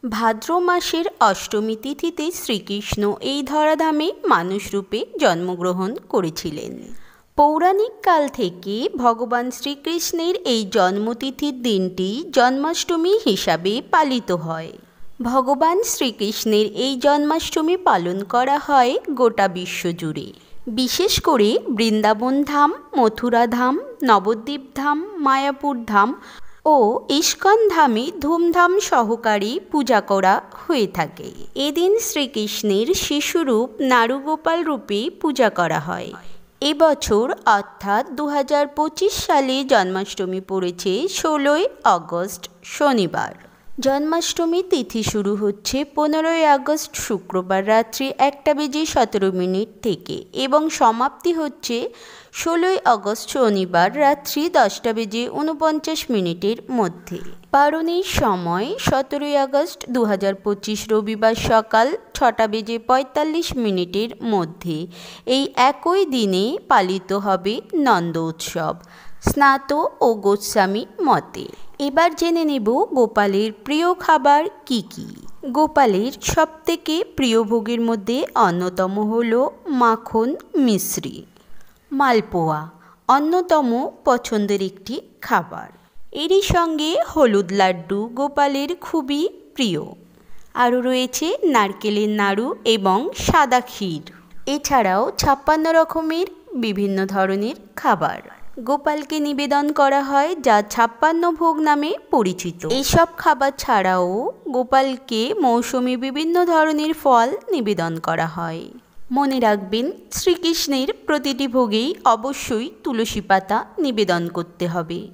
ভাদ্র মাসের অষ্টমী তিথিতে শ্রীকৃষ্ণ এই ধরাধামে মানুষরূপে জন্মগ্রহণ করেছিলেন। পৌরাণিক কাল থেকে ভগবান শ্রীকৃষ্ণের এই জন্মতিথির দিনটি জন্মাষ্টমী হিসাবে পালিত হয়। ভগবান শ্রীকৃষ্ণের এই জন্মাষ্টমী পালন করা হয় গোটা বিশ্ব জুড়ে। বিশেষ করে বৃন্দাবন ধাম, মথুরা ধাম, নবদ্বীপ ধাম, মায়াপুর ধাম ও ইস্কন ধামে ধুমধাম সহকারে পূজা করা হয়ে থাকে। এদিন শ্রীকৃষ্ণের শিশুরূপ নারুগোপাল রূপে পূজা করা হয়। এবছর অর্থাৎ 2025 সালে জন্মাষ্টমী পড়েছে 16ই আগস্ট শনিবার। জন্মাষ্টমী তিথি শুরু হচ্ছে 15ই আগস্ট শুক্রবার রাত্রি 1:17 থেকে এবং সমাপ্তি হচ্ছে 16ই আগস্ট শনিবার রাত্রি 10:49 মধ্যে। পারণের সময় 17ই আগস্ট 2025 রবিবার সকাল 6:45 মধ্যে। এই একই দিনে পালিত হবে নন্দ উৎসব স্নাত ও গোস্বামী মতে। এবার জেনে নেব গোপালের প্রিয় খাবার কি কি। গোপালের সবথেকে প্রিয় ভোগের মধ্যে অন্যতম হল মাখন মিশ্রি। মালপোয়া অন্যতম পছন্দের একটি খাবার। এরই সঙ্গে হলুদ লাড্ডু গোপালের খুবই প্রিয়। আরও রয়েছে নারকেলের নাড়ু এবং সাদা ক্ষীর। এছাড়াও 56 রকমের বিভিন্ন ধরনের খাবার গোপালকে নিবেদন করা হয়, যা 56 ভোগ নামে পরিচিত। এইসব খাবার ছাড়াও গোপালকে মৌসুমী বিভিন্ন ধরনের ফল নিবেদন করা হয়। মনে রাখবেন, শ্রীকৃষ্ণের প্রতিটি ভোগেই অবশ্যই তুলসী পাতা নিবেদন করতে হবে।